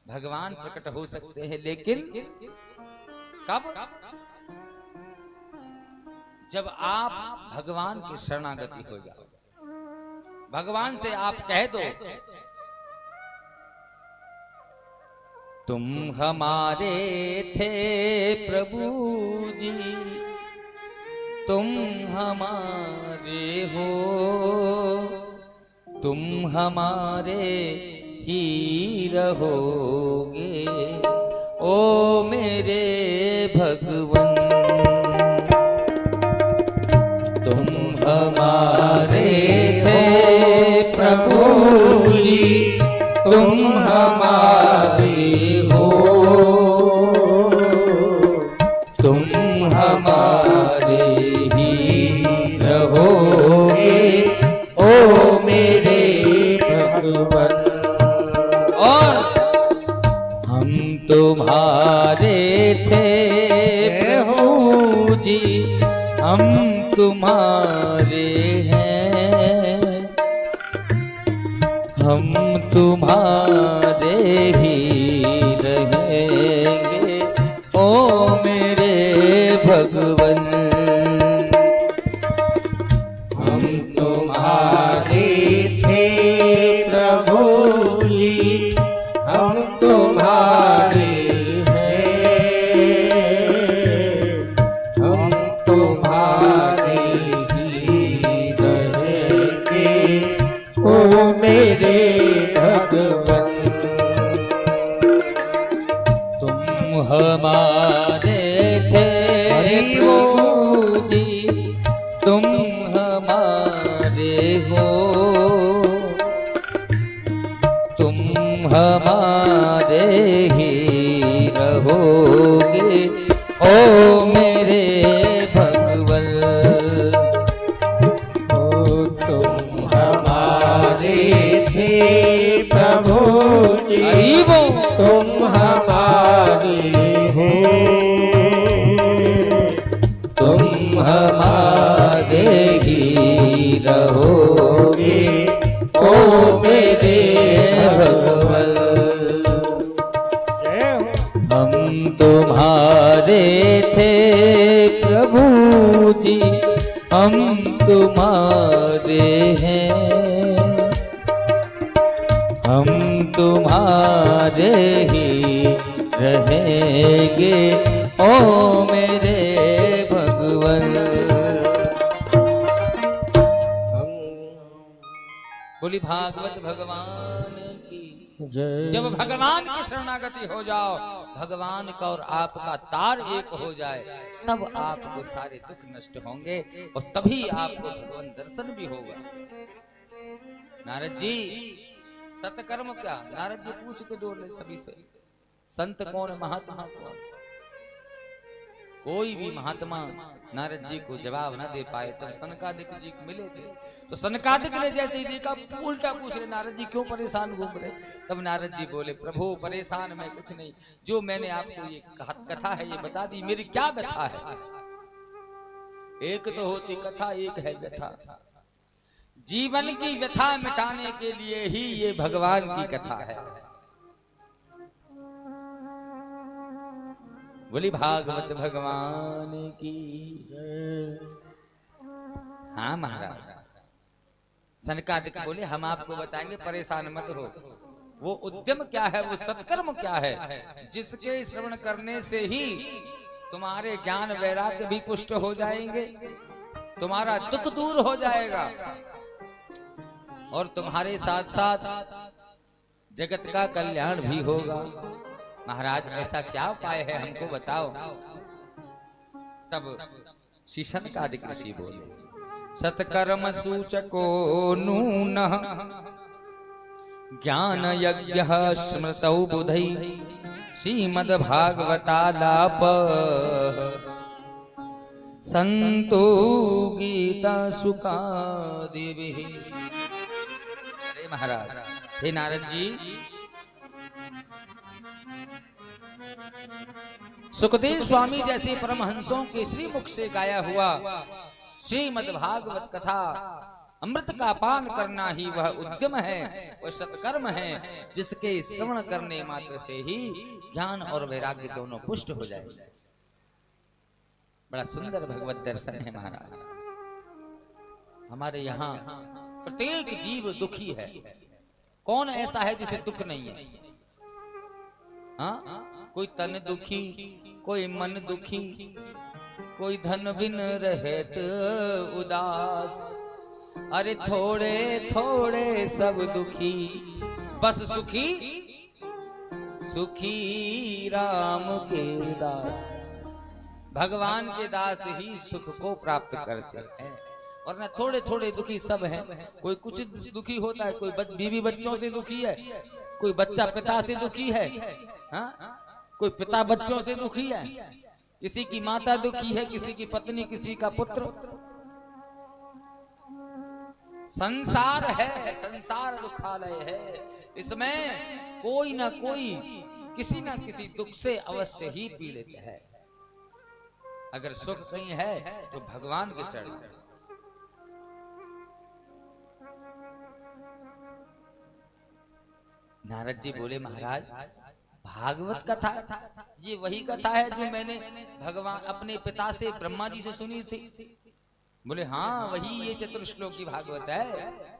भगवान प्रकट हो सकते हैं, लेकिन कब? जब आप भगवान की शरणागति हो जाओ, भगवान से आप कह दो तुम हमारे थे प्रभु जी, तुम हमारे हो, तुम हमारे ही रहोगे ओ मेरे भगवन। तुम हमारे थे प्रभु जी, तुम हमारे हो, तुम हमारे ही रहोगे ओ मेरे भगवन। और हम तुम्हारे थे प्रभु जी, हम तुम्हारे हैं, हम तुम्हारे ही रहेंगे ओ मेरे भगवन। हम तुम्हारे थे प्रभु जी, हम तुम्हारे हैं, हम तुम्हारे ही रहेंगे ओ मेरे भगवन। तुम हमारे थे प्रभु जी, तुम हमारे हो, तुम हमारे ही रहोगे ओ मेरे भगवन। ओ तुम हमारे थे प्रभु जी, तुम हमारे हो, तुम हमारे ही रहोगे ओ मेरे भगवन। हम तुम्हारे थे प्रभु जी, हम तुम्हारे हैं, हम तुम्हारे ही रहेंगे ओ मेरे भगवन। बोली भागवत भगवान की जय। जब भगवान की शरणागति हो जाओ, भगवान का और आपका तार एक हो जाए, तब आपको सारे दुख नष्ट होंगे और तभी आपको भगवान दर्शन भी होगा। नारद जी सतकर्म क्या? नारद जी पूछ के डोले सभी से, संत कौन, महात्मा कौन? कोई भी महात्मा नारद जी को जवाब न दे पाए। तब सनकादिक जी मिले थे, तो सनकादिक ने जैसे ही देखा उल्टा पूछ रहे, नारद जी क्यों परेशान घूम रहे? तब नारद जी बोले, प्रभु परेशान मैं कुछ नहीं, जो मैंने आपको ये कथा है ये बता दी, मेरी क्या व्यथा है? एक तो होती कथा, एक है व्यथा। जीवन की व्यथा मिटाने के लिए ही ये भगवान की कथा है। बोली भागवत भगवान की। हाँ महाराज, सनकादिक बोले हम आपको बताएंगे, परेशान मत हो। वो उद्यम क्या है, वो सत्कर्म क्या है, जिसके श्रवण करने से ही तुम्हारे ज्ञान वैराग्य भी पुष्ट हो जाएंगे, तुम्हारा दुख दूर हो जाएगा और तुम्हारे साथ साथ जगत का कल्याण भी होगा। महाराज ऐसा क्या उपाय है, हमको बताओ। तब श्री सनकादिक ऋषि बोले, सत्कर्म सूचको नूनः ज्ञान यज्ञ स्मृतौ बुधै श्रीमद्भागवतालाप संतो गीता सुखादिभिः। अरे महाराज, हे नारद जी, सुखदेव स्वामी जैसे परमहंसों के श्रीमुख से गाया हुआ श्रीमद् भागवत कथा अमृत का पान करना ही वह उद्यम है, वह सत्कर्म है, जिसके श्रवण करने मात्र से ही ज्ञान और वैराग्य दोनों पुष्ट हो जाएंगे। बड़ा सुंदर भगवत दर्शन है महाराज। हमारे यहाँ प्रत्येक जीव दुखी है। कौन ऐसा है जिसे दुख नहीं है? हाँ, कोई तन दुखी, कोई मन दुखी, कोई धन बिन रहत उदास। अरे थोड़े थोड़े सब दुखी, बस सुखी सुखी राम के दास। भगवान के दास ही सुख को प्राप्त करते हैं, और ना थोड़े थोड़े दुखी सब हैं। कोई कुछ दुखी होता है, कोई बीवी बच्चों से दुखी है, कोई बच्चा पिता से दुखी है, हाँ? कोई पिता बच्चों से दुखी है, किसी की माता दुखी है, किसी की पत्नी, किसी का पुत्र। संसार है, संसार दुखालय है। इसमें कोई ना कोई किसी ना किसी दुख से अवश्य ही पीड़ित है। अगर सुख कहीं है तो भगवान के चरण। नारद जी बोले, महाराज भागवत कथा ये वही कथा है जो मैंने भगवान अपने पिता से, ब्रह्मा जी से सुनी थी। बोले हाँ, वही ये चतुर्श्लोकी भागवत है।